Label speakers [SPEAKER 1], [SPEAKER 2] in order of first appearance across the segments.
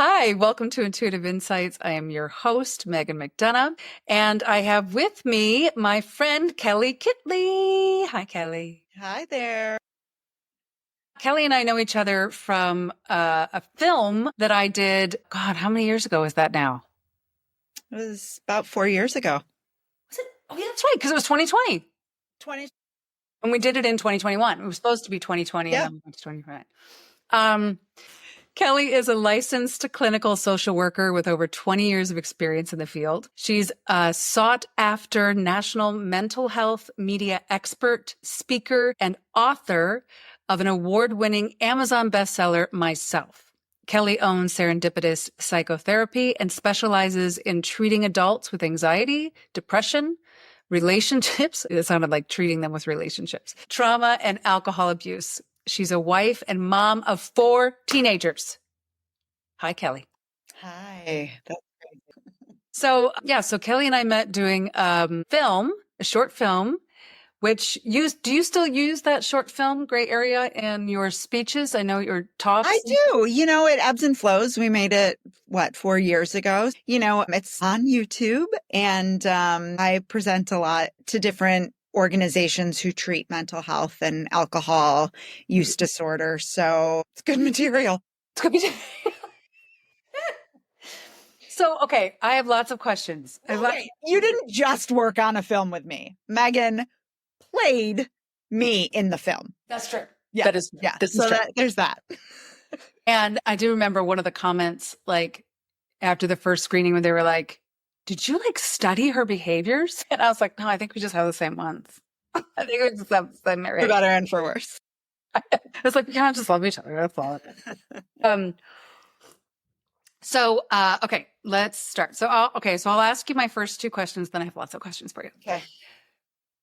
[SPEAKER 1] Hi, welcome to Intuitive Insights. I am your host, Megan McDonough, and I have with me my friend Kelley Kitley. Hi, Kelley.
[SPEAKER 2] Hi there.
[SPEAKER 1] Kelley and I know each other from a film that I did. God, how many years ago is that now?
[SPEAKER 2] It was about 4 years ago.
[SPEAKER 1] Was it? Oh, yeah, that's right, because it was 2020.
[SPEAKER 2] 20.
[SPEAKER 1] And we did it in 2021. It was supposed to be 2020
[SPEAKER 2] Yeah.
[SPEAKER 1] and then we went to 2021. Kelley is a licensed clinical social worker with over 20 years of experience in the field. She's a sought-after national mental health media expert, speaker, and author of an award-winning Amazon bestseller, Myself. Kelley owns Serendipitous Psychotherapy and specializes in treating adults with anxiety, depression, relationships. It sounded like treating them with relationships, trauma, and alcohol abuse. She's a wife and mom of 4 teenagers. Hi, Kelley.
[SPEAKER 2] Hi. That's crazy.
[SPEAKER 1] So Kelley and I met doing a short film, which do you still use that short film gray area in your speeches? I know your talks.
[SPEAKER 2] I do. It ebbs and flows. We made it, 4 years ago? It's on YouTube, and I present a lot to different organizations who treat mental health and alcohol use disorder. So it's good material.
[SPEAKER 1] It's good material. So, okay, I have lots of questions.
[SPEAKER 2] Okay, you didn't just work on a film with me. Megan played me in the film.
[SPEAKER 1] That's true.
[SPEAKER 2] Yeah.
[SPEAKER 1] That is,
[SPEAKER 2] yeah.
[SPEAKER 1] This
[SPEAKER 2] so
[SPEAKER 1] is true.
[SPEAKER 2] There's that.
[SPEAKER 1] And I do remember one of the comments, like after the first screening, when they were like, "Did you study her behaviors?" And I was like, "No, I think we just have the same ones. I think we just have the same."
[SPEAKER 2] For better and for worse.
[SPEAKER 1] It's like we kind of just love each other. That's all. Okay, let's start. So I'll ask you my first 2 questions, then I have lots of questions for you.
[SPEAKER 2] Okay.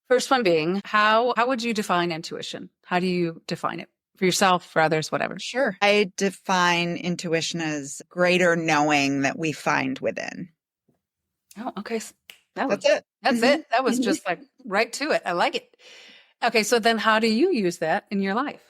[SPEAKER 1] First one being, how would you define intuition? How do you define it for yourself, for others, whatever?
[SPEAKER 2] Sure. I define intuition as greater knowing that we find within.
[SPEAKER 1] Oh, okay.
[SPEAKER 2] That's it.
[SPEAKER 1] That's it. That was just right to it. I like it. Okay, so then how do you use that in your life?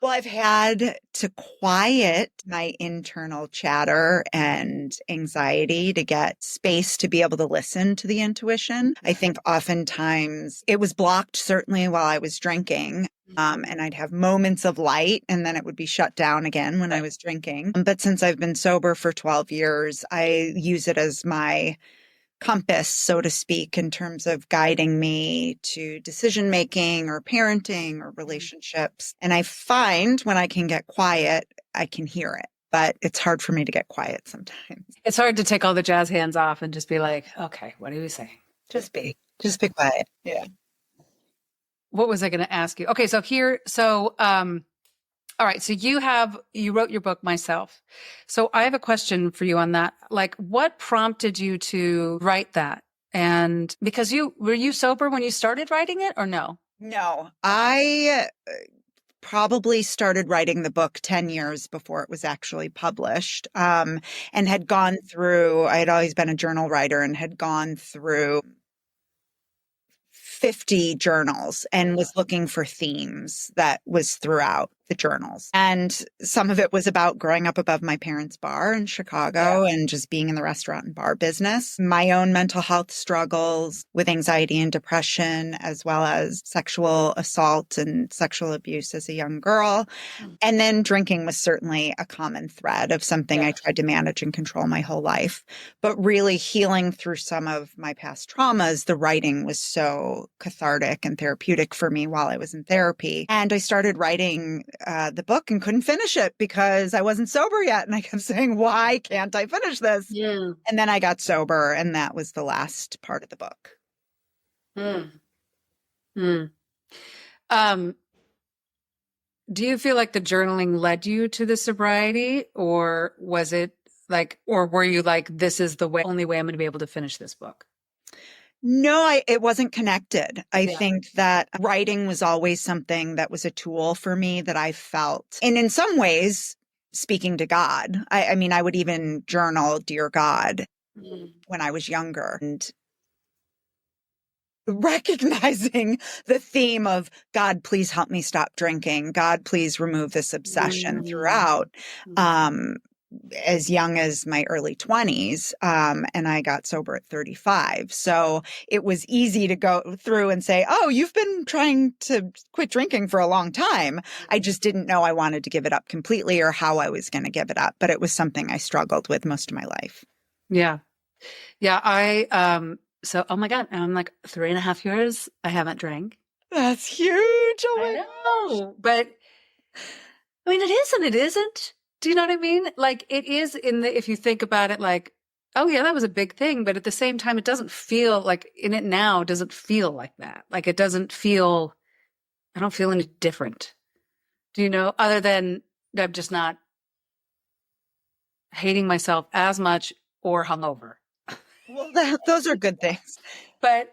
[SPEAKER 2] Well, I've had to quiet my internal chatter and anxiety to get space to be able to listen to the intuition. I think oftentimes it was blocked, certainly while I was drinking. And I'd have moments of light and then it would be shut down again when I was drinking. But since I've been sober for 12 years, I use it as my compass, so to speak, in terms of guiding me to decision making or parenting or relationships. And I find when I can get quiet, I can hear it. But it's hard for me to get quiet sometimes.
[SPEAKER 1] It's hard to take all the jazz hands off and just be like, okay, what do we say?
[SPEAKER 2] Just be quiet. Yeah.
[SPEAKER 1] What was I going to ask you? Okay, all right. So you wrote your book, Myself. So I have a question for you on that. Like, what prompted you to write that? And because were you sober when you started writing it or no?
[SPEAKER 2] No, I probably started writing the book 10 years before it was actually published, and had gone through, I had always been a journal writer and had gone through 50 journals and was looking for themes that was throughout the journals. And some of it was about growing up above my parents' bar in Chicago and just being in the restaurant and bar business. My own mental health struggles with anxiety and depression, as well as sexual assault and sexual abuse as a young girl. And then drinking was certainly a common thread of something I tried to manage and control my whole life. But really healing through some of my past traumas, the writing was so cathartic and therapeutic for me while I was in therapy. And I started writing the book and couldn't finish it because I wasn't sober yet. And I kept saying, why can't I finish this?
[SPEAKER 1] Yeah.
[SPEAKER 2] And then I got sober, and that was the last part of the book.
[SPEAKER 1] Do you feel like the journaling led you to the sobriety, or was it or were you like, this is the only way I'm going to be able to finish this book?
[SPEAKER 2] No, it wasn't connected. I think that writing was always something that was a tool for me that I felt, and in some ways, speaking to God. I mean, I would even journal, Dear God, when I was younger, and recognizing the theme of God, please help me stop drinking. God, please remove this obsession throughout. as young as my early 20s, and I got sober at 35. So it was easy to go through and say, oh, you've been trying to quit drinking for a long time. I just didn't know I wanted to give it up completely or how I was going to give it up. But it was something I struggled with most of my life.
[SPEAKER 1] Yeah. Yeah. So, oh my God, I'm like 3.5 years. I haven't drank.
[SPEAKER 2] That's huge. Oh
[SPEAKER 1] I
[SPEAKER 2] my
[SPEAKER 1] know. But I mean, it is and it isn't. Do you know what I mean? Like it is if you think about it, like, oh yeah, that was a big thing. But at the same time, it doesn't feel like in it now doesn't feel like that. Like it doesn't feel, I don't feel any different. Do you know? Other than I'm just not hating myself as much or hungover.
[SPEAKER 2] Well, those are good things.
[SPEAKER 1] But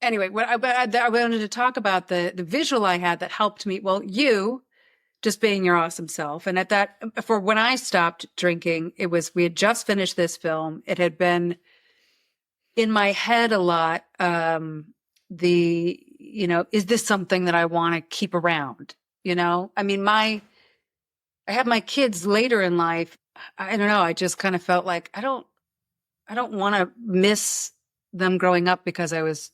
[SPEAKER 1] anyway, I wanted to talk about the visual I had that helped me. Well, you just being your awesome self. And at that, for when I stopped drinking, we had just finished this film. It had been in my head a lot. Is this something that I want to keep around? I mean, I had my kids later in life. I don't know. I just kind of felt like I don't want to miss them growing up because I was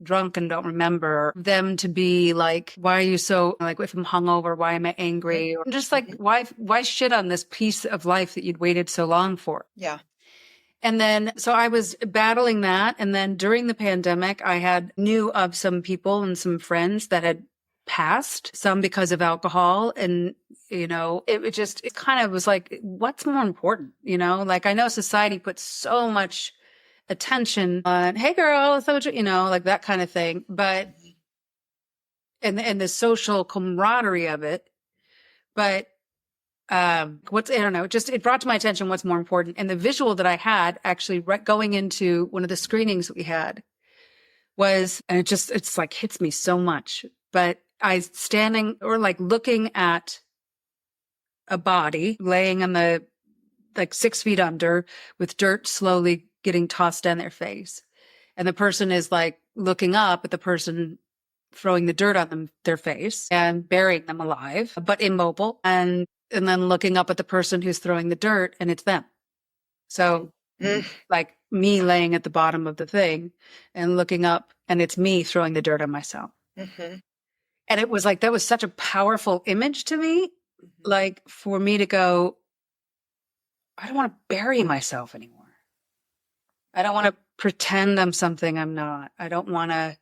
[SPEAKER 1] drunk and don't remember them to be like, why are you so like, if I'm hungover, why am I angry? Or just like, why shit on this piece of life that you'd waited so long for?
[SPEAKER 2] Yeah.
[SPEAKER 1] And then, so I was battling that. And then during the pandemic, knew of some people and some friends that had passed, some because of alcohol. And, it kind of was like, what's more important? Like I know society puts so much attention on, hey girl, so like that kind of thing. But, and the social camaraderie of it. But, I don't know, it brought to my attention what's more important. And the visual that I had actually going into one of the screenings that we had was, and it's like hits me so much, but I standing or like looking at a body laying on the like 6 feet under with dirt slowly getting tossed down their face. And the person is like looking up at the person throwing the dirt on their face and burying them alive, but immobile. And then looking up at the person who's throwing the dirt and it's them. So like me laying at the bottom of the thing and looking up and it's me throwing the dirt on myself. Mm-hmm. And it was like, that was such a powerful image to me. Like for me to go, I don't want to bury myself anymore. I don't want to pretend I'm something I'm not. I don't want to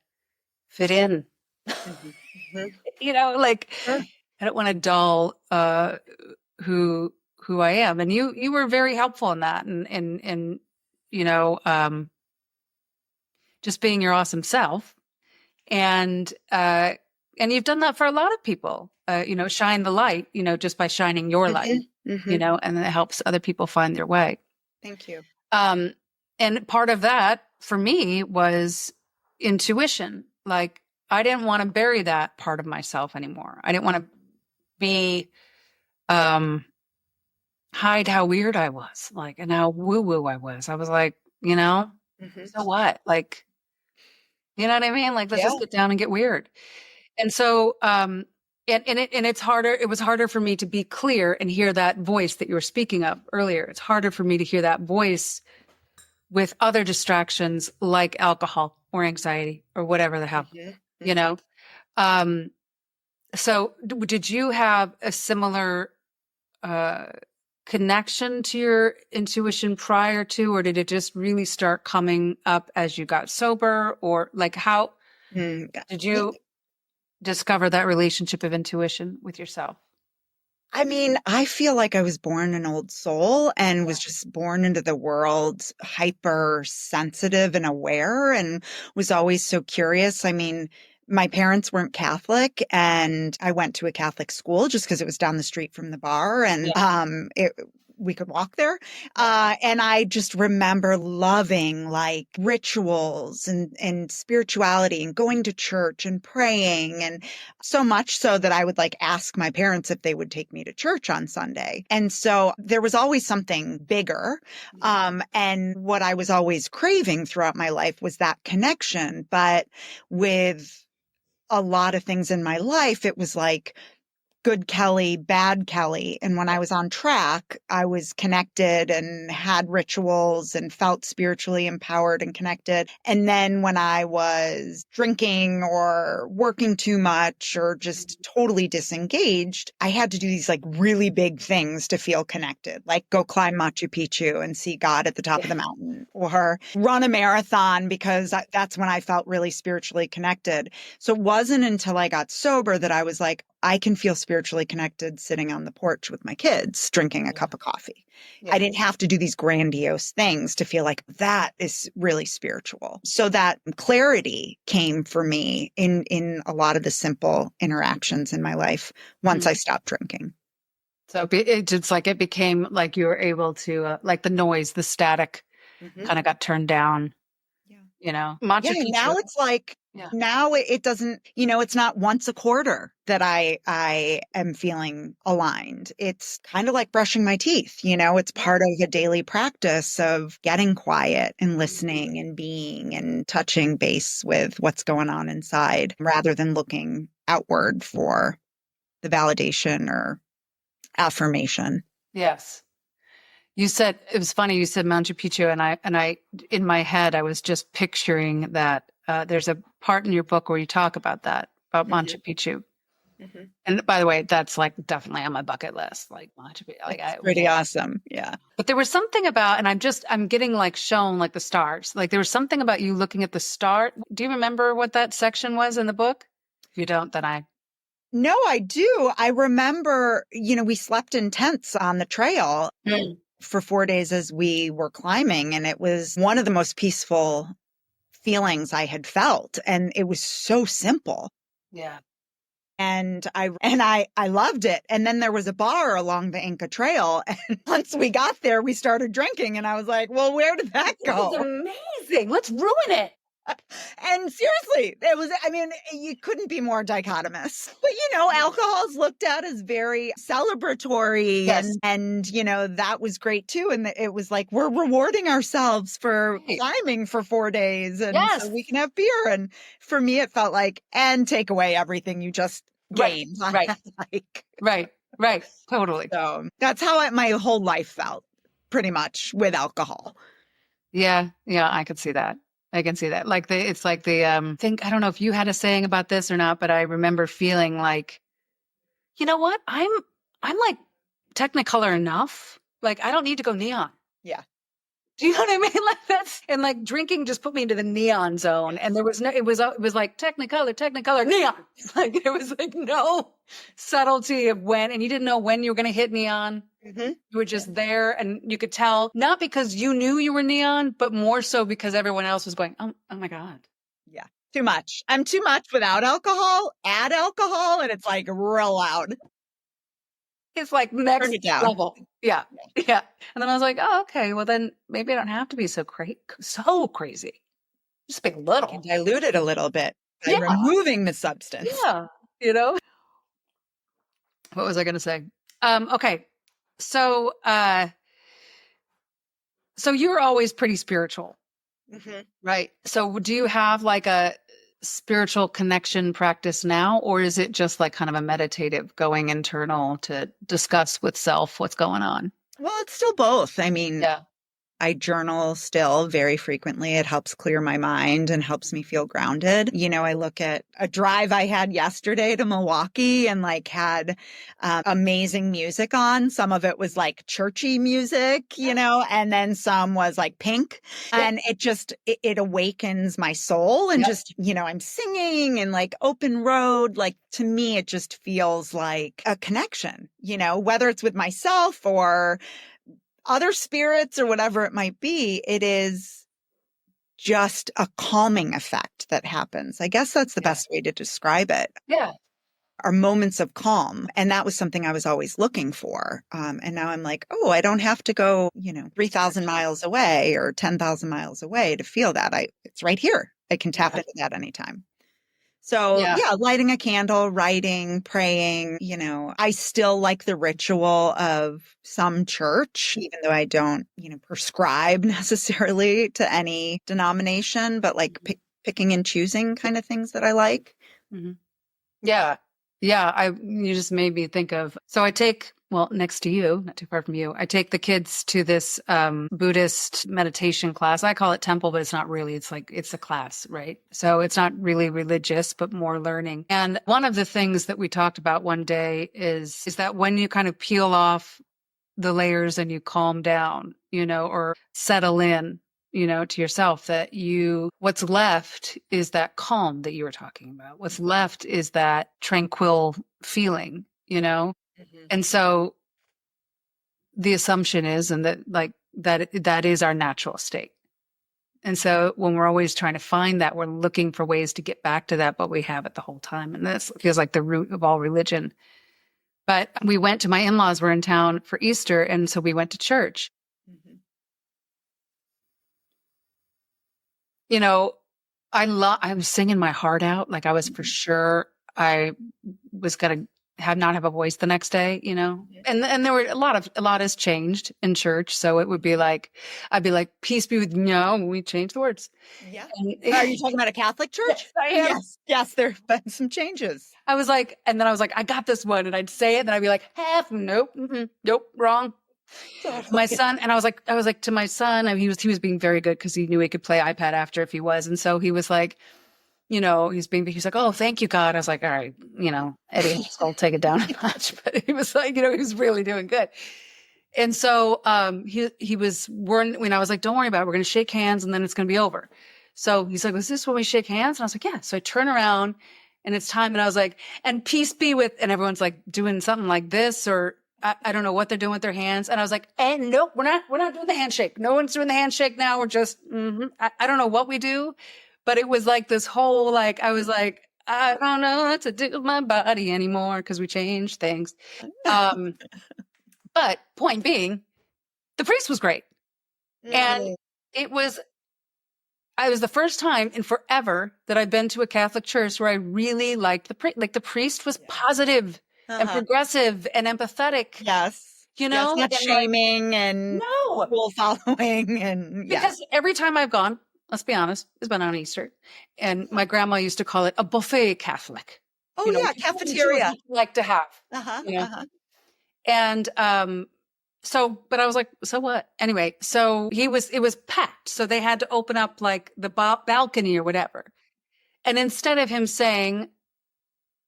[SPEAKER 1] fit in. Mm-hmm. Like I don't want to dull who I am. And you were very helpful in that. And just being your awesome self. And you've done that for a lot of people. Shine the light, just by shining your light, and it helps other people find their way.
[SPEAKER 2] Thank you.
[SPEAKER 1] And part of that for me was intuition. Like I didn't want to bury that part of myself anymore. I didn't want to be, hide how weird I was, like, and how woo-woo I was. I was like, so what? Like, you know what I mean? Like, let's just get down and get weird. And so, it's harder. It was harder for me to be clear and hear that voice that you were speaking of earlier. It's harder for me to hear that voice with other distractions like alcohol or anxiety or whatever the hell, So did you have a similar, connection to your intuition prior to, or did it just really start coming up as you got sober, or like how did you discover that relationship of intuition with yourself?
[SPEAKER 2] I mean, I feel like I was born an old soul and was just born into the world hyper sensitive and aware and was always so curious. I mean, my parents weren't Catholic and I went to a Catholic school just because it was down the street from the bar and we could walk there. And I just remember loving like rituals and spirituality and going to church and praying, and so much so that I would like ask my parents if they would take me to church on Sunday. And so there was always something bigger. And what I was always craving throughout my life was that connection. But with a lot of things in my life, it was like good Kelley, bad Kelley. And when I was on track, I was connected and had rituals and felt spiritually empowered and connected. And then when I was drinking or working too much or just totally disengaged, I had to do these like really big things to feel connected, like go climb Machu Picchu and see God at the top of the mountain, or run a marathon, because that's when I felt really spiritually connected. So it wasn't until I got sober that I was like, I can feel spiritually connected sitting on the porch with my kids, drinking a cup of coffee.
[SPEAKER 1] Yeah.
[SPEAKER 2] I didn't have to do these grandiose things to feel like that is really spiritual. So that clarity came for me in a lot of the simple interactions in my life once I stopped drinking.
[SPEAKER 1] So it's like it became like you were able to, like the noise, the static kind of got turned down. Machu Picchu.
[SPEAKER 2] Now it's like, now it doesn't, it's not once a quarter that I am feeling aligned. It's kind of like brushing my teeth, it's part of a daily practice of getting quiet and listening and being and touching base with what's going on inside rather than looking outward for the validation or affirmation.
[SPEAKER 1] Yes. You said, it was funny, you said Machu Picchu, and I, in my head, I was just picturing that there's a part in your book where you talk about that, about Machu Picchu. And by the way, that's like definitely on my bucket list, like Machu Picchu. Like,
[SPEAKER 2] pretty awesome. Yeah.
[SPEAKER 1] But there was something about, and I'm getting like shown like the stars. Like there was something about you looking at the star. Do you remember what that section was in the book? If you don't, then
[SPEAKER 2] No, I do. I remember, we slept in tents on the trail for 4 days as we were climbing. And it was one of the most peaceful feelings I had felt. And it was so simple.
[SPEAKER 1] Yeah.
[SPEAKER 2] And I loved it. And then there was a bar along the Inca Trail. And once we got there, we started drinking. And I was like, well, where did that go?
[SPEAKER 1] It was amazing. Let's ruin it.
[SPEAKER 2] And seriously, you couldn't be more dichotomous. But, alcohol is looked at as very celebratory.
[SPEAKER 1] Yes.
[SPEAKER 2] And, that was great too. And it was like, we're rewarding ourselves for climbing for 4 days. And so we can have beer. And for me, it felt like, and take away everything you just gained.
[SPEAKER 1] Right. Totally.
[SPEAKER 2] So that's how my whole life felt pretty much with alcohol.
[SPEAKER 1] Yeah. I could see that. I can see that. Like it's like the thing. I don't know if you had a saying about this or not, but I remember feeling like, you know what? I'm like Technicolor enough. Like I don't need to go neon.
[SPEAKER 2] Yeah.
[SPEAKER 1] Do you know what I mean? Like that's, and like drinking just put me into the neon zone. And there was no, it was like Technicolor, neon. Like there was like no subtlety of when, and you didn't know when you were going to hit neon. You were just there, and you could tell, not because you knew you were neon, but more so because everyone else was going, oh my God.
[SPEAKER 2] Yeah. Too much. I'm too much without alcohol, add alcohol, and it's like real loud.
[SPEAKER 1] It's like next level. Yeah. And then I was like, oh, okay. Well, then maybe I don't have to be so crazy. Just be little.
[SPEAKER 2] You can dilute it a little bit by removing the substance.
[SPEAKER 1] Yeah. What was I going to say? Okay. So you're always pretty spiritual, right? So do you have like a spiritual connection practice now, or is it just like kind of a meditative going internal to discuss with self what's going on?
[SPEAKER 2] Well, it's still both. I journal still very frequently. It helps clear my mind and helps me feel grounded. I look at a drive I had yesterday to Milwaukee and like had amazing music on. Some of it was like churchy music, and then some was like Pink. And it awakens my soul and just, I'm singing and like open road. Like to me, it just feels like a connection, whether it's with myself or other spirits or whatever it might be. It is just a calming effect that happens. I guess that's the best way to describe it.
[SPEAKER 1] Yeah.
[SPEAKER 2] Are moments of calm. And that was something I was always looking for. And now I'm like, oh, I don't have to go, 3,000 miles away or 10,000 miles away to feel that. It's right here. I can tap into that anytime. So lighting a candle, writing, praying, I still like the ritual of some church, even though I don't, prescribe necessarily to any denomination, but like picking and choosing kind of things that I like.
[SPEAKER 1] Yeah. Yeah, you just made me think of, so I take, well, next to you, not too far from you, I take the kids to this Buddhist meditation class. I call it temple, but it's not really. It's like, it's a class, right? So it's not really religious, but more learning. And one of the things that we talked about one day is that when you kind of peel off the layers and you calm down, or settle in, to yourself, that what's left is that calm that you were talking about. What's left is that tranquil feeling, And so the assumption is, and that like that is our natural state. And so when we're always trying to find that, we're looking for ways to get back to that, but we have it the whole time. And that feels like the root of all religion. But we went to, my in-laws were in town for Easter. And so we went to church. I was singing my heart out. Like I was for sure I was going to not have a voice the next day, and there were a lot has changed in church. So it would be like, I'd be like, peace be with you. No, we changed the words.
[SPEAKER 2] Yeah. Are you talking about a Catholic church?
[SPEAKER 1] Yes, I am.
[SPEAKER 2] Yes. Yes. There have been some changes.
[SPEAKER 1] I was like, I got this one, and I'd say it, and I'd be like, half, nope, nope, wrong. Totally. My son, and I was like to my son, he was being very good because he knew he could play iPad after if he was. And so he was like, he's like, oh, thank you, God. I was like, all right, Eddie, I'll take it down a notch. But he was like, he was really doing good. And so he was when I was like, don't worry about it. We're going to shake hands and then it's going to be over. So he's like, is this when we shake hands? And I was like, yeah. So I turn around and it's time. And I was like, and peace be with, and everyone's like doing something like this, or I don't know what they're doing with their hands. And I was like, and nope, we're not doing the handshake. No one's doing the handshake now. We're just, I don't know what we do, but it was like this whole, like, I was like, I don't know what to do with my body anymore because we changed things. But point being, the priest was great. And it was the first time in forever that I've been to a Catholic church where I really liked the priest. Like the priest was positive and progressive and empathetic.
[SPEAKER 2] Yes. Not shaming and rule following. And
[SPEAKER 1] because every time I've gone, let's be honest, it's been on Easter. And my grandma used to call it a buffet Catholic.
[SPEAKER 2] Oh, yeah, cafeteria.
[SPEAKER 1] Like to have. And but I was like, so what? Anyway, so it was packed. So they had to open up like the balcony or whatever. And instead of him saying,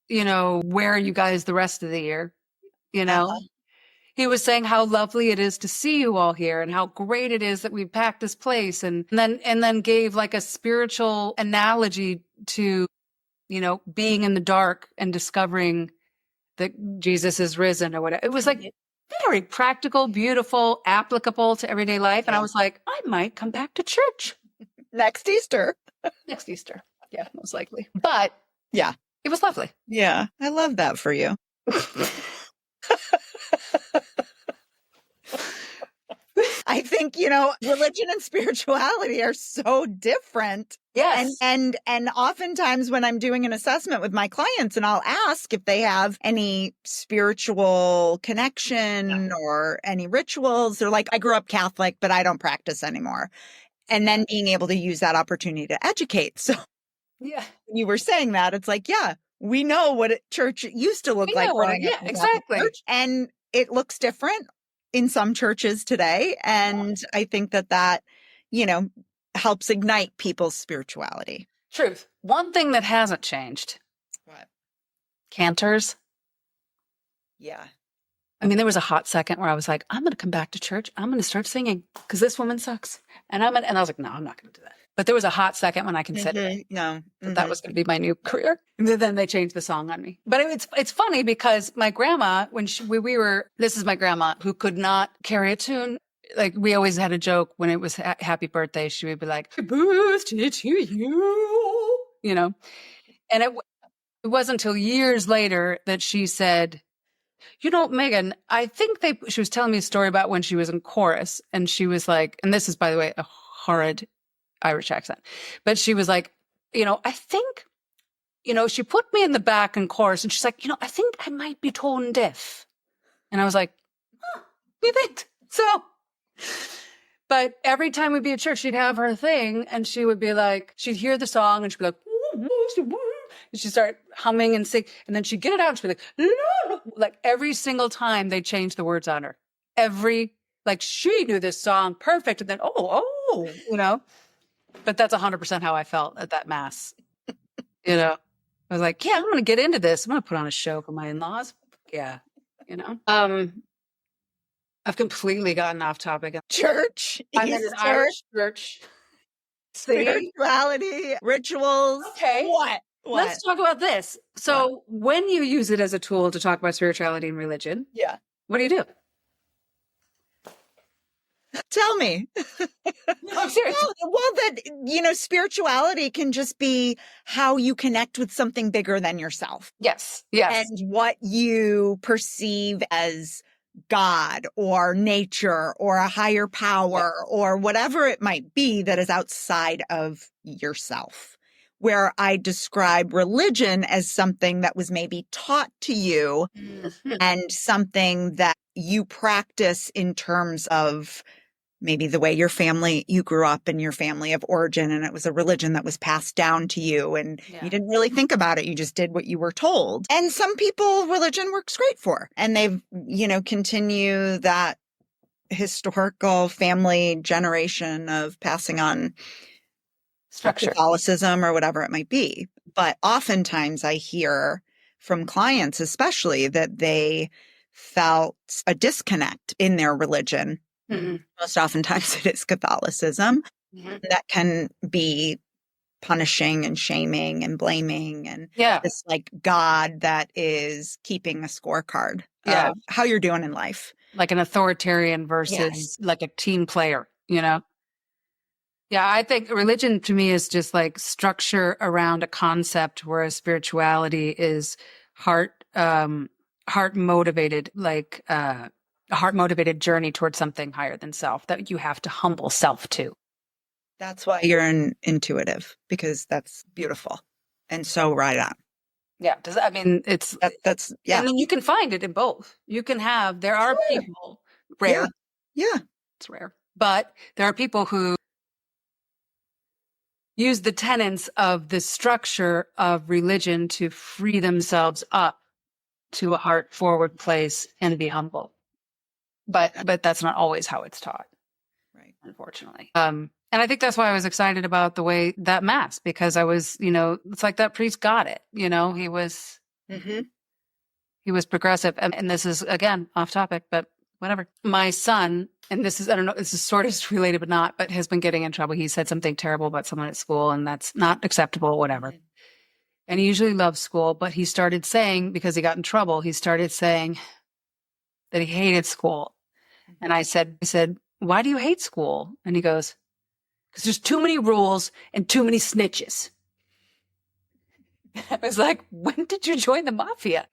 [SPEAKER 1] where are you guys the rest of the year? He was saying how lovely it is to see you all here and how great it is that we've packed this place. And then gave like a spiritual analogy to, being in the dark and discovering that Jesus is risen or whatever. It was like very practical, beautiful, applicable to everyday life. And I was like, I might come back to church.
[SPEAKER 2] Next Easter.
[SPEAKER 1] Yeah, most likely. But
[SPEAKER 2] yeah,
[SPEAKER 1] it was lovely.
[SPEAKER 2] Yeah, I love that for you. I think, religion and spirituality are so different.
[SPEAKER 1] Yes.
[SPEAKER 2] And oftentimes when I'm doing an assessment with my clients and I'll ask if they have any spiritual connection or any rituals, they're like, I grew up Catholic, but I don't practice anymore. And then being able to use that opportunity to educate. So
[SPEAKER 1] yeah,
[SPEAKER 2] you were saying that, it's like, yeah, we know what church used to look like.
[SPEAKER 1] Yeah, exactly.
[SPEAKER 2] And it looks different in some churches today. And I think that, helps ignite people's spirituality.
[SPEAKER 1] Truth. One thing that hasn't changed.
[SPEAKER 2] What?
[SPEAKER 1] Cantors.
[SPEAKER 2] Yeah.
[SPEAKER 1] I mean, there was a hot second where I was like, I'm going to come back to church. I'm going to start singing because this woman sucks. And I was like, no, I'm not going to do that. But there was a hot second when I considered that was going to be my new career. And then they changed the song on me. But it's funny because my grandma, this is my grandma who could not carry a tune. Like we always had a joke when it was happy birthday. She would be like, happy birthday to you, And it wasn't until years later that she said, Megan, I think she was telling me a story about when she was in chorus and she was like, and this is, by the way, a horrid Irish accent, but she was like, I think, she put me in the back in chorus and she's like, I think I might be tone deaf. And I was like, you think so? But every time we'd be at church, she'd have her thing and she would be like, she'd hear the song and she'd be like, And she'd start humming and sing. And then she'd get it out and she'd be like, no. Like every single time they changed the words on her. Like she knew this song perfect. And then, but that's 100% how I felt at that mass. I was like, yeah, I'm going to get into this. I'm going to put on a show for my in-laws. Yeah. I've completely gotten off topic.
[SPEAKER 2] Church.
[SPEAKER 1] I'm in an Irish church.
[SPEAKER 2] Spirituality, rituals.
[SPEAKER 1] Okay.
[SPEAKER 2] What?
[SPEAKER 1] Let's talk about this. So when you use it as a tool to talk about spirituality and religion, what do you do?
[SPEAKER 2] Tell me.
[SPEAKER 1] I'm serious.
[SPEAKER 2] That, spirituality can just be how you connect with something bigger than yourself.
[SPEAKER 1] Yes.
[SPEAKER 2] And what you perceive as God or nature or a higher power or whatever it might be that is outside of yourself. Where I describe religion as something that was maybe taught to you and something that you practice in terms of maybe the way you grew up in your family of origin, and it was a religion that was passed down to you and you didn't really think about it. You just did what you were told. And some people religion works great for, and they've, continue that historical family generation of passing on
[SPEAKER 1] structure,
[SPEAKER 2] Catholicism or whatever it might be. But oftentimes I hear from clients, especially, that they felt a disconnect in their religion. Mm-hmm. Most oftentimes it is Catholicism. Mm-hmm. That can be punishing and shaming and blaming and this like God that is keeping a scorecard of how you're doing in life.
[SPEAKER 1] Like an authoritarian versus like a team player, Yeah, I think religion to me is just like structure around a concept, whereas spirituality is heart motivated, like a heart motivated journey towards something higher than self that you have to humble self to.
[SPEAKER 2] That's why you're intuitive, because that's beautiful and so right on.
[SPEAKER 1] Yeah, it's
[SPEAKER 2] that's
[SPEAKER 1] and then you can find it in both. You can have there are people rare,
[SPEAKER 2] it's
[SPEAKER 1] rare, but there are people who use the tenets of the structure of religion to free themselves up to a heart forward place and be humble. But that's not always how it's taught.
[SPEAKER 2] Right.
[SPEAKER 1] Unfortunately. And I think that's why I was excited about the way that mass, because I was, it's like that priest got it, he was, he was progressive. And this is again, off topic, but whatever. My son, and this is, I don't know, this is sort of related, but not, but has been getting in trouble. He said something terrible about someone at school, and that's not acceptable, whatever. And he usually loves school, but he started saying, because he got in trouble, he started saying that he hated school. And I said, why do you hate school? And he goes, because there's too many rules and too many snitches. I was like, when did you join the mafia?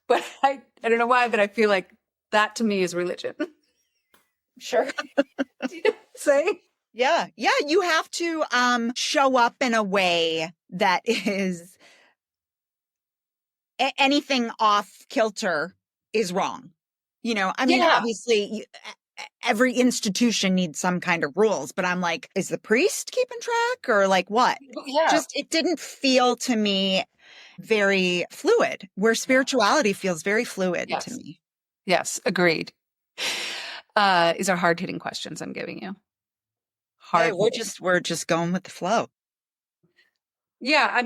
[SPEAKER 1] But I don't know why, but I feel like that to me is religion.
[SPEAKER 2] Sure.
[SPEAKER 1] Do you know what I'm saying?
[SPEAKER 2] Yeah. You have to show up in a way that is anything off kilter is wrong. Obviously every institution needs some kind of rules, but I'm like, is the priest keeping track or like what?
[SPEAKER 1] Yeah.
[SPEAKER 2] Just, it didn't feel to me very fluid, where spirituality feels very fluid to me.
[SPEAKER 1] Yes, agreed. These are hard-hitting questions I'm giving you.
[SPEAKER 2] We're just going with the flow.
[SPEAKER 1] Yeah, I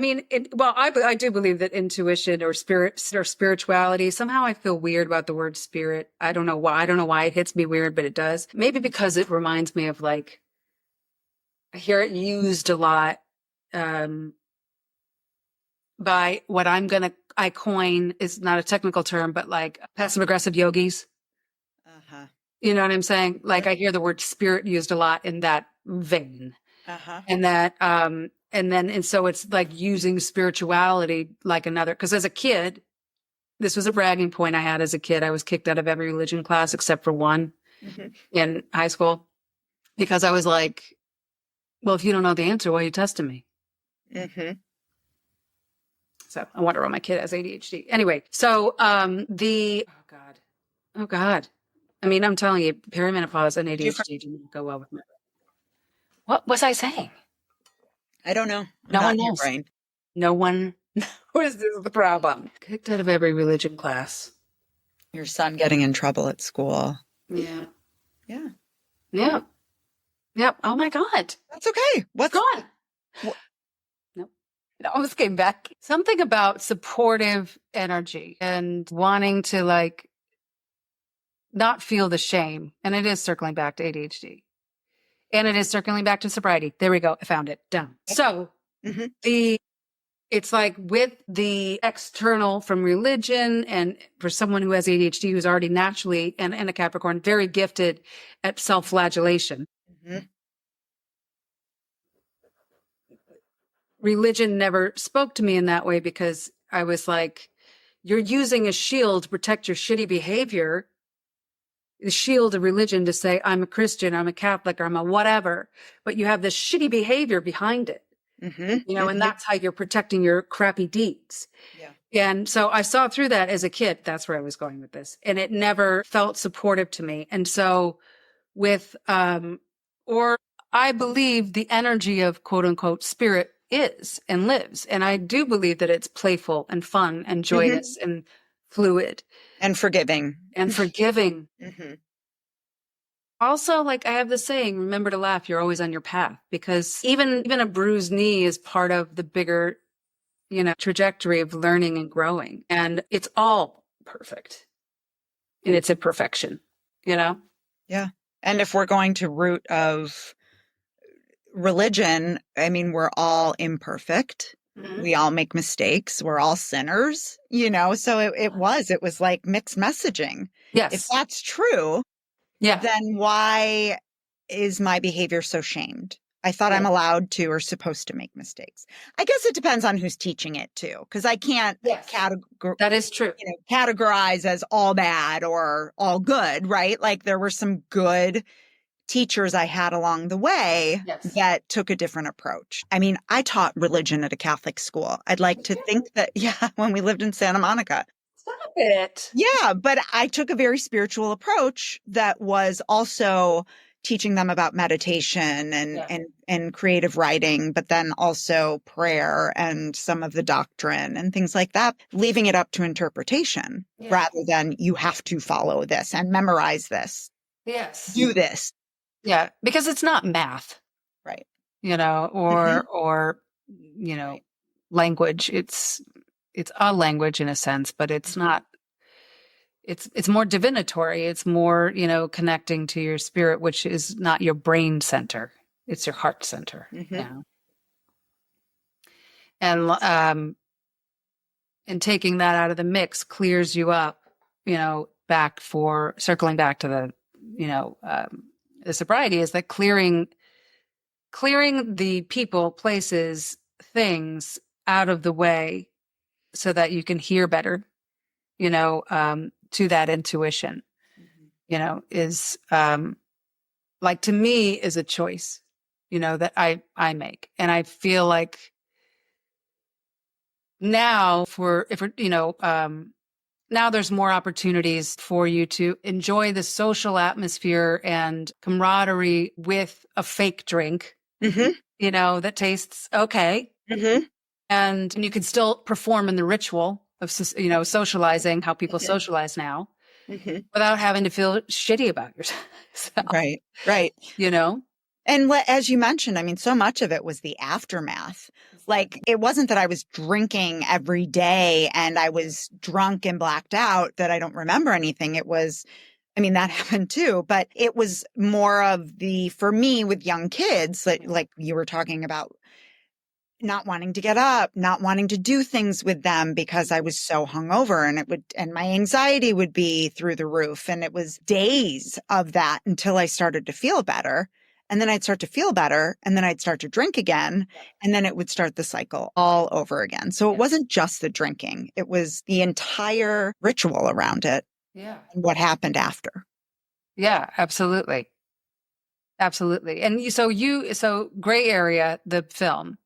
[SPEAKER 1] do believe that intuition or spirit or spirituality, somehow I feel weird about the word spirit. I don't know why. I don't know why it hits me weird, but it does. Maybe because it reminds me of like, I hear it used a lot by what I coin is not a technical term, but like passive aggressive yogis.
[SPEAKER 2] Uh-huh.
[SPEAKER 1] You know what I'm saying? Like I hear the word spirit used a lot in that vein.
[SPEAKER 2] Uh-huh.
[SPEAKER 1] And that, and so it's like using spirituality like another, because as a kid, this was a bragging point I had as a kid. I was kicked out of every religion class except for one in high school, because I was like, well, if you don't know the answer, why are you testing me? Mm-hmm. So I wonder why my kid has ADHD. Anyway, so oh God. I mean, I'm telling you, perimenopause and ADHD do not go well with me. What was I saying?
[SPEAKER 2] I don't know.
[SPEAKER 1] No one knows. No one What is this the problem? Kicked out of every religion class.
[SPEAKER 2] Your son getting in trouble at school.
[SPEAKER 1] Yeah.
[SPEAKER 2] Yeah.
[SPEAKER 1] Yeah. Yep. Oh my God.
[SPEAKER 2] That's okay. What's
[SPEAKER 1] Gone. Nope. It almost came back. Something about supportive energy and wanting to like not feel the shame. And it is circling back to ADHD. And it is circling back to sobriety. There we go. I found it. Done. So it's like with the external from religion and for someone who has ADHD, who's already naturally and a Capricorn, very gifted at self-flagellation. Religion never spoke to me in that way because I was like, you're using a shield to protect your shitty behavior, the shield of religion to say, I'm a Christian, I'm a Catholic, or I'm a whatever, but you have this shitty behavior behind it, and that's how you're protecting your crappy deeds. Yeah. And so I saw through that as a kid. That's where I was going with this. And it never felt supportive to me. And so with, or I believe the energy of quote unquote spirit is and lives. And I do believe that it's playful and fun and joyous and fluid.
[SPEAKER 2] And forgiving.
[SPEAKER 1] And forgiving. Also, like I have the saying, remember to laugh, you're always on your path. Because even a bruised knee is part of the bigger, trajectory of learning and growing. And it's all perfect in its imperfection, Yeah.
[SPEAKER 2] And if we're going to root of religion, I mean, we're all imperfect. We all make mistakes. We're all sinners, so it was like mixed messaging.
[SPEAKER 1] Yes.
[SPEAKER 2] If that's true, then why is my behavior so shamed? I thought I'm allowed to or supposed to make mistakes. I guess it depends on who's teaching it too, because I can't
[SPEAKER 1] that is true.
[SPEAKER 2] Categorize as all bad or all good, right? Like there were some good teachers I had along the way that took a different approach. I mean, I taught religion at a Catholic school. I'd like to think that, when we lived in Santa Monica.
[SPEAKER 1] Stop it.
[SPEAKER 2] Yeah, but I took a very spiritual approach that was also teaching them about meditation and creative writing, but then also prayer and some of the doctrine and things like that, leaving it up to interpretation rather than you have to follow this and memorize this.
[SPEAKER 1] Yes.
[SPEAKER 2] Do this.
[SPEAKER 1] Yeah, because it's not math.
[SPEAKER 2] Right.
[SPEAKER 1] Or language. It's a language in a sense, but it's not. It's more divinatory. It's more, connecting to your spirit, which is not your brain center. It's your heart center. And taking that out of the mix clears you up, back for circling back to the, the sobriety is that clearing the people, places, things out of the way so that you can hear better, to that intuition, is like to me is a choice, that I make. And I feel like now now there's more opportunities for you to enjoy the social atmosphere and camaraderie with a fake drink, that tastes okay. And you can still perform in the ritual of, socializing, how people socialize now, without having to feel shitty about yourself.
[SPEAKER 2] Right. And as you mentioned, I mean, so much of it was the aftermath. Like, it wasn't that I was drinking every day and I was drunk and blacked out that I don't remember anything. It was, I mean, that happened too, but it was more of for me with young kids, like you were talking about, not wanting to get up, not wanting to do things with them because I was so hungover and my anxiety would be through the roof. And it was days of that until I started to feel better. And then I'd start to feel better and then I'd start to drink again. And then it would start the cycle all over again. So it wasn't just the drinking. It was the entire ritual around it.
[SPEAKER 1] Yeah.
[SPEAKER 2] And what happened after.
[SPEAKER 1] Yeah, absolutely. Absolutely. And so Gray Area, the film,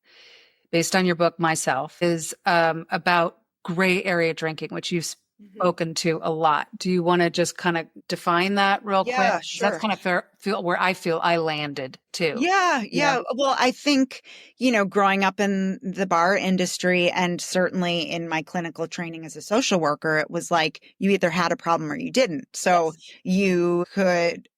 [SPEAKER 1] based on your book, Myself, is about gray area drinking, which you spoken to a lot. Do you want to just kind of define that real quick?
[SPEAKER 2] Yeah,
[SPEAKER 1] 'Cause that's
[SPEAKER 2] sure.
[SPEAKER 1] kind of feel where I feel I landed too.
[SPEAKER 2] Yeah,
[SPEAKER 1] You know?
[SPEAKER 2] yeah. Well, I think, growing up in the bar industry and certainly in my clinical training as a social worker, it was like you either had a problem or you didn't. So
[SPEAKER 1] Yes.
[SPEAKER 2] you could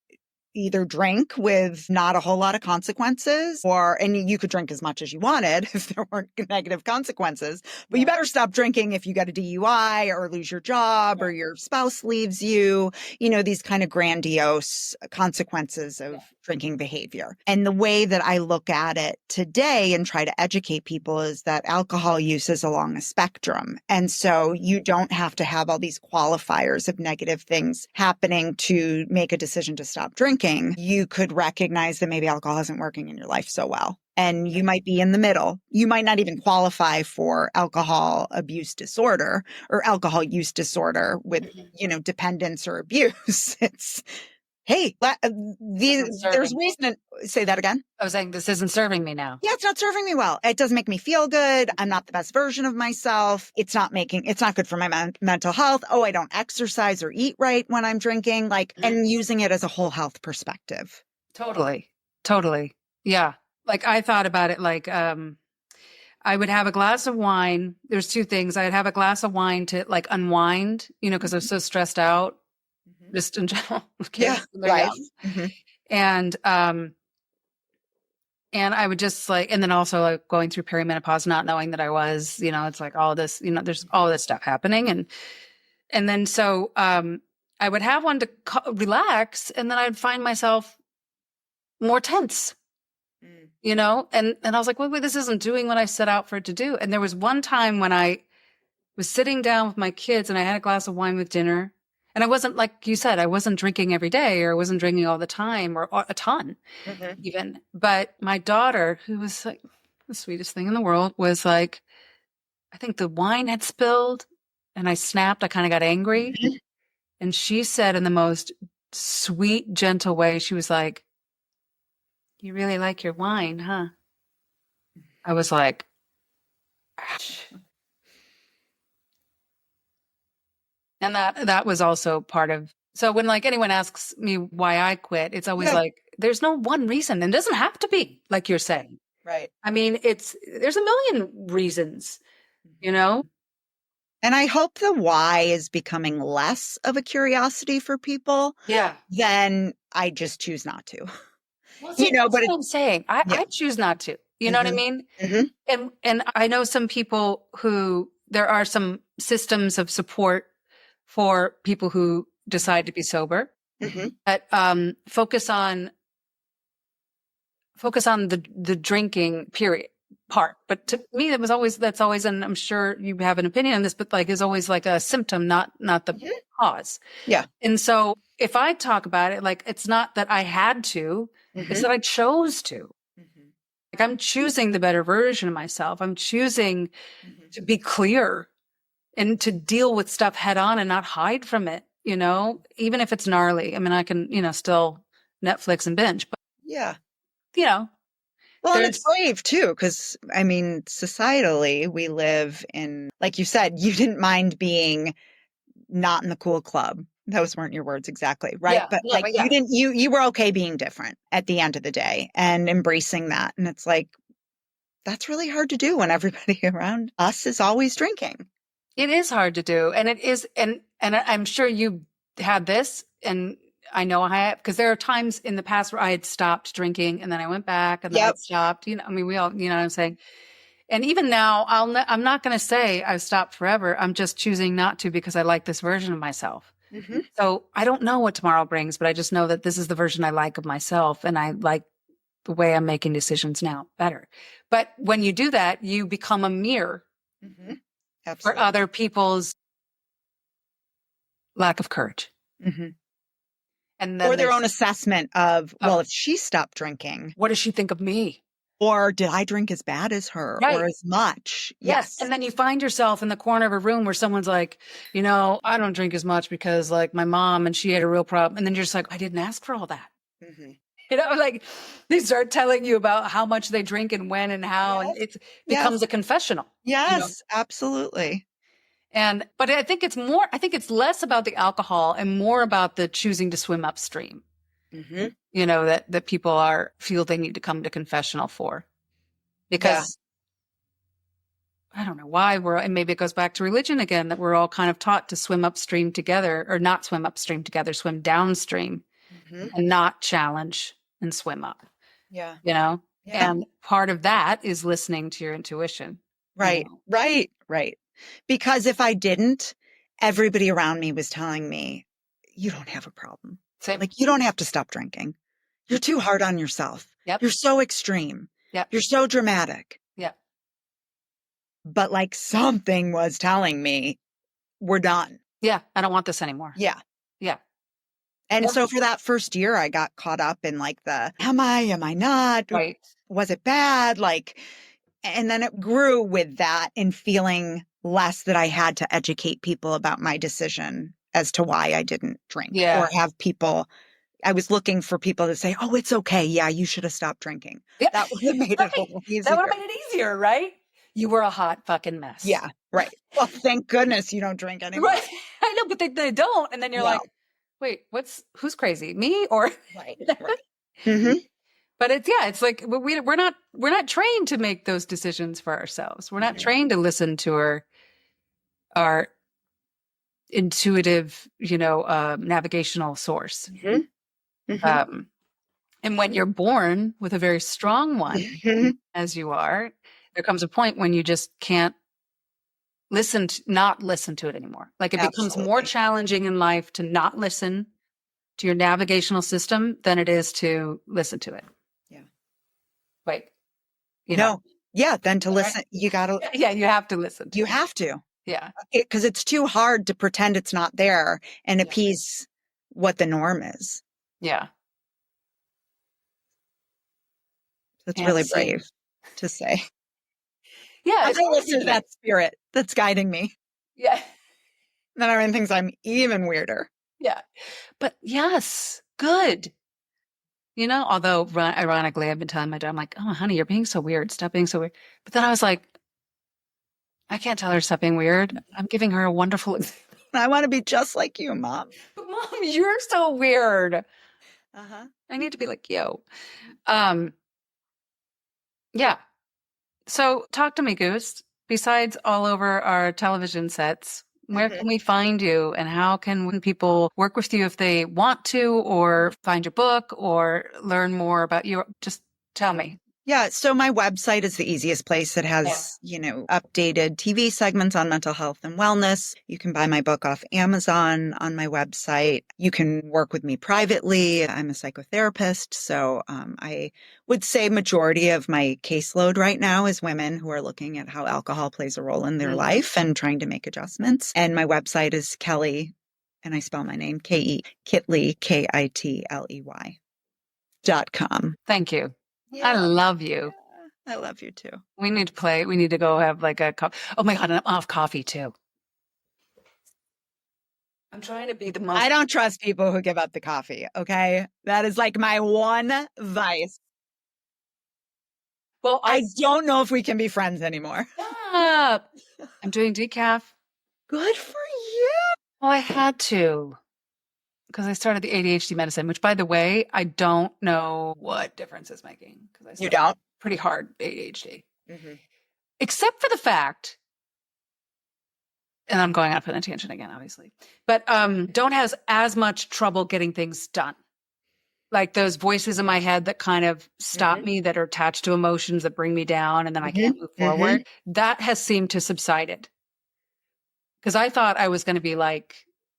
[SPEAKER 2] either drink with not a whole lot of consequences and you could drink as much as you wanted if there weren't negative consequences, but you
[SPEAKER 1] Yeah.
[SPEAKER 2] better stop drinking if you get a DUI or lose your job or your spouse leaves you, these kind of grandiose consequences of drinking behavior. And the way that I look at it today and try to educate people is that alcohol use is along a spectrum. And so you don't have to have all these qualifiers of negative things happening to make a decision to stop drinking. You could recognize that maybe alcohol isn't working in your life so well. And you might be in the middle. You might not even qualify for alcohol abuse disorder or alcohol use disorder with, dependence or abuse. It's, hey, there's reason to say that again.
[SPEAKER 1] I was saying, this isn't serving me now.
[SPEAKER 2] Yeah, it's not serving me well. It doesn't make me feel good. I'm not the best version of myself. It's not good for my mental health. Oh, I don't exercise or eat right when I'm drinking, and using it as a whole health perspective.
[SPEAKER 1] Totally. Totally. Yeah. Like I thought about it like, I would have a glass of wine. There's two things. I'd have a glass of wine to like unwind, because I was so stressed out, just in general.
[SPEAKER 2] Yeah, right.
[SPEAKER 1] And I would just and then also like going through perimenopause, not knowing that I was, it's like all this, there's all this stuff happening. And then so, I would have one to relax, and then I'd find myself more tense, and I was like, wait, this isn't doing what I set out for it to do. And there was one time when I was sitting down with my kids and I had a glass of wine with dinner, and I wasn't, like you said, I wasn't drinking every day, or I wasn't drinking all the time or a ton even. But my daughter, who was like the sweetest thing in the world, was like, I think the wine had spilled and I snapped. I kind of got angry. And she said in the most sweet, gentle way, she was like, "You really like your wine, huh?" I was like, ouch. And that was also part of, so when like anyone asks me why I quit, it's always like, there's no one reason, and it doesn't have to be like you're saying.
[SPEAKER 2] Right.
[SPEAKER 1] I mean, there's a million reasons,
[SPEAKER 2] And I hope the why is becoming less of a curiosity for people.
[SPEAKER 1] Yeah.
[SPEAKER 2] Then I just choose not to.
[SPEAKER 1] Well, see, that's what I'm saying. I choose not to. You know what I mean? And I know some people who, there are some systems of support for people who decide to be sober, that focus on the drinking part. But to me, that's always, and I'm sure you have an opinion on this, but like is always like a symptom, not the cause.
[SPEAKER 2] Yeah.
[SPEAKER 1] And so if I talk about it, like it's not that I had to, it's that I chose to. Like I'm choosing the better version of myself. I'm choosing to be clear and to deal with stuff head on and not hide from it, even if it's gnarly. I mean, I can, still Netflix and binge, but
[SPEAKER 2] well, and it's brave too, because I mean, societally, we live in, like you said, you didn't mind being not in the cool club. Those weren't your words exactly, right?
[SPEAKER 1] Yeah,
[SPEAKER 2] but you were okay being different at the end of the day and embracing that. And it's like, that's really hard to do when everybody around us is always drinking.
[SPEAKER 1] It is hard to do. And it is, and I'm sure you had this, and I know I have, because there are times in the past where I had stopped drinking and then I went back and then I stopped, I mean, we all, what I'm saying. And even now I'm not going to say I've stopped forever. I'm just choosing not to, because I like this version of myself. So I don't know what tomorrow brings, but I just know that this is the version I like of myself. And I like the way I'm making decisions now better. But when you do that, you become a mirror for other people's lack of courage. And then
[SPEAKER 2] or their own assessment of, well, if she stopped drinking,
[SPEAKER 1] what does she think of me?
[SPEAKER 2] Or did I drink as bad as her or as much?
[SPEAKER 1] Yes. And then you find yourself in the corner of a room where someone's like, I don't drink as much because like my mom, and she had a real problem. And then you're just like, I didn't ask for all that. Like they start telling you about how much they drink and when and how, and it becomes a confessional.
[SPEAKER 2] Yes, absolutely.
[SPEAKER 1] But I think it's less about the alcohol and more about the choosing to swim upstream, that people feel they need to come to confessional for. Because I don't know why and maybe it goes back to religion again, that we're all kind of taught to swim upstream together, or not swim upstream together, swim downstream and not challenge and swim up.
[SPEAKER 2] Yeah.
[SPEAKER 1] And part of that is listening to your intuition.
[SPEAKER 2] Right. Right. Because if I didn't, everybody around me was telling me, you don't have a problem.
[SPEAKER 1] Same.
[SPEAKER 2] Like, you don't have to stop drinking. You're too hard on yourself.
[SPEAKER 1] Yep.
[SPEAKER 2] You're so extreme.
[SPEAKER 1] Yep.
[SPEAKER 2] You're so dramatic.
[SPEAKER 1] Yep.
[SPEAKER 2] But like something was telling me, we're done.
[SPEAKER 1] Yeah. I don't want this anymore.
[SPEAKER 2] Yeah.
[SPEAKER 1] Yeah.
[SPEAKER 2] And so for that first year, I got caught up in like am I not?
[SPEAKER 1] Right.
[SPEAKER 2] Was it bad? And then it grew with that and feeling less that I had to educate people about my decision as to why I didn't drink or have people. I was looking for people to say, oh, it's okay. Yeah, you should have stopped drinking.
[SPEAKER 1] Yeah.
[SPEAKER 2] That would have made it a little easier.
[SPEAKER 1] That would have made it easier, right? You were a hot fucking mess.
[SPEAKER 2] Yeah, right. Well, thank goodness you don't drink anymore.
[SPEAKER 1] Right. I know, but they don't. And then you're like, wait, who's crazy? Me or?
[SPEAKER 2] Right. Mm-hmm.
[SPEAKER 1] But it's like we're not trained to make those decisions for ourselves. We're not trained to listen to our intuitive, navigational source. And when you're born with a very strong one, as you are, there comes a point when you just can't not listen to it anymore. Like it becomes more challenging in life to not listen to your navigational system than it is to listen to it. Yeah. Wait.
[SPEAKER 2] Then to listen, you got to.
[SPEAKER 1] Yeah, you have to listen.
[SPEAKER 2] You have to.
[SPEAKER 1] Yeah.
[SPEAKER 2] Because it's too hard to pretend it's not there and appease what the norm is.
[SPEAKER 1] Yeah.
[SPEAKER 2] That's really brave to say.
[SPEAKER 1] Yeah.
[SPEAKER 2] I listen to that spirit that's guiding me.
[SPEAKER 1] Yeah.
[SPEAKER 2] Then everyone thinks I'm even weirder.
[SPEAKER 1] Yeah. But yes, good. Although ironically, I've been telling my dad, I'm like, oh, honey, you're being so weird. Stop being so weird. But then I was like, I can't tell her to stop being weird. I'm giving her a wonderful example.
[SPEAKER 2] I want to be just like you, Mom.
[SPEAKER 1] But Mom, you're so weird. I need to be like you. Yeah. So talk to me, Goose. Besides all over our television sets, where can we find you, and how can people work with you if they want to, or find your book, or learn more about you? Just tell me.
[SPEAKER 2] Yeah. So my website is the easiest place. It has, updated TV segments on mental health and wellness. You can buy my book off Amazon on my website. You can work with me privately. I'm a psychotherapist. So I would say majority of my caseload right now is women who are looking at how alcohol plays a role in their life and trying to make adjustments. And my website is Kelley, and I spell my name Kitley, Kitley.com.
[SPEAKER 1] Thank you. Yeah. I love you.
[SPEAKER 2] I love you too.
[SPEAKER 1] We need to play. We need to go have like a coffee. Oh my God, I'm off coffee too. I'm trying to be the most.
[SPEAKER 2] I don't trust people who give up the coffee. Okay. That is like my one vice. Well, I don't know if we can be friends anymore.
[SPEAKER 1] Stop. I'm doing decaf.
[SPEAKER 2] Good for you.
[SPEAKER 1] Well, I had to. Because I started the ADHD medicine, which, by the way, I don't know what difference it's making. Because
[SPEAKER 2] you don't?
[SPEAKER 1] Pretty hard ADHD. Except for the fact, and I'm going off on a tangent again, obviously, but don't have as much trouble getting things done. Like those voices in my head that kind of stop me, that are attached to emotions that bring me down, and then I can't move forward. That has seemed to subsided. Because I thought I was going to be like,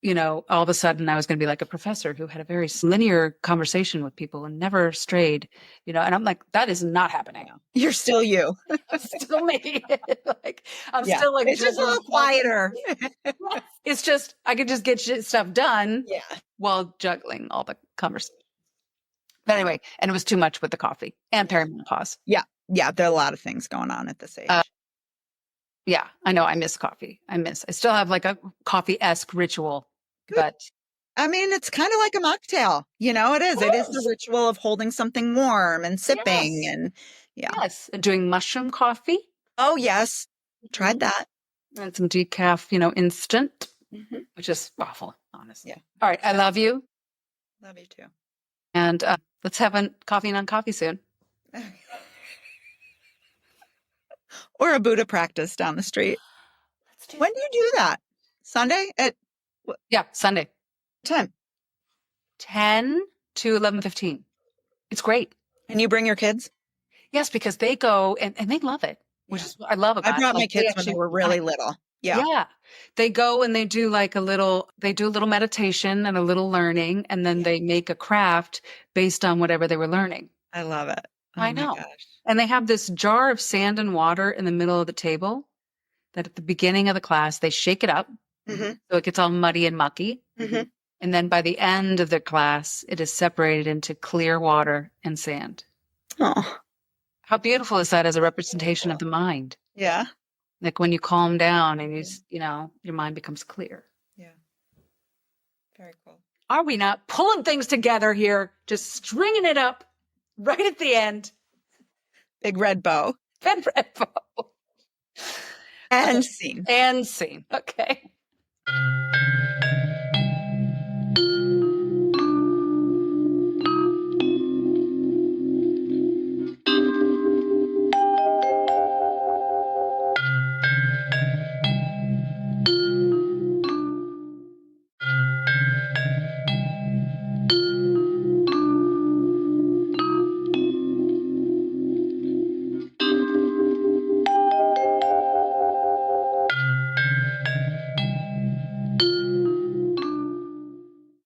[SPEAKER 1] all of a sudden I was going to be like a professor who had a very linear conversation with people and never strayed, and I'm like, that is not happening.
[SPEAKER 2] You're still you.
[SPEAKER 1] I'm still me. I'm still like,
[SPEAKER 2] it's just a little quieter.
[SPEAKER 1] It's just, I could just get stuff done while juggling all the conversation. But anyway, and it was too much with the coffee and perimenopause.
[SPEAKER 2] Yeah. Yeah. There are a lot of things going on at this age.
[SPEAKER 1] Yeah, I know. I miss coffee. I still have like a coffee-esque ritual. Good. But
[SPEAKER 2] I mean, it's kind of like a mocktail. It is. It is the ritual of holding something warm and sipping and
[SPEAKER 1] Yes. And doing mushroom coffee.
[SPEAKER 2] Oh, yes. Tried that.
[SPEAKER 1] And some decaf, instant, which is awful, honestly.
[SPEAKER 2] Yeah.
[SPEAKER 1] All right. I love you.
[SPEAKER 2] Love you too.
[SPEAKER 1] And let's have a coffee and on coffee soon.
[SPEAKER 2] Or a Buddha practice down the street. When do you do that? Sunday at what
[SPEAKER 1] Sunday.
[SPEAKER 2] time?
[SPEAKER 1] 10 to 11:15. It's great.
[SPEAKER 2] And you bring your kids?
[SPEAKER 1] Yes, because they go and they love it, which is what I love about
[SPEAKER 2] I
[SPEAKER 1] it.
[SPEAKER 2] brought my
[SPEAKER 1] Like, they
[SPEAKER 2] kids when they
[SPEAKER 1] actually
[SPEAKER 2] were
[SPEAKER 1] want
[SPEAKER 2] really
[SPEAKER 1] it.
[SPEAKER 2] little. Yeah.
[SPEAKER 1] Yeah. They go and they do a little meditation and a little learning, and then they make a craft based on whatever they were learning.
[SPEAKER 2] I love it. Oh
[SPEAKER 1] I
[SPEAKER 2] my
[SPEAKER 1] know.
[SPEAKER 2] gosh.
[SPEAKER 1] And they have this jar of sand and water in the middle of the table that at the beginning of the class, they shake it up.
[SPEAKER 2] Mm-hmm.
[SPEAKER 1] So it gets all muddy and mucky.
[SPEAKER 2] Mm-hmm.
[SPEAKER 1] And then by the end of the class, it is separated into clear water and sand.
[SPEAKER 2] Oh.
[SPEAKER 1] How beautiful is that as a representation of the mind?
[SPEAKER 2] Yeah.
[SPEAKER 1] Like when you calm down and your mind becomes clear.
[SPEAKER 2] Yeah. Very cool.
[SPEAKER 1] Are we not pulling things together here? Just stringing it up right at the end.
[SPEAKER 2] Big red bow.
[SPEAKER 1] Red bow.
[SPEAKER 2] And scene.
[SPEAKER 1] And scene. Okay.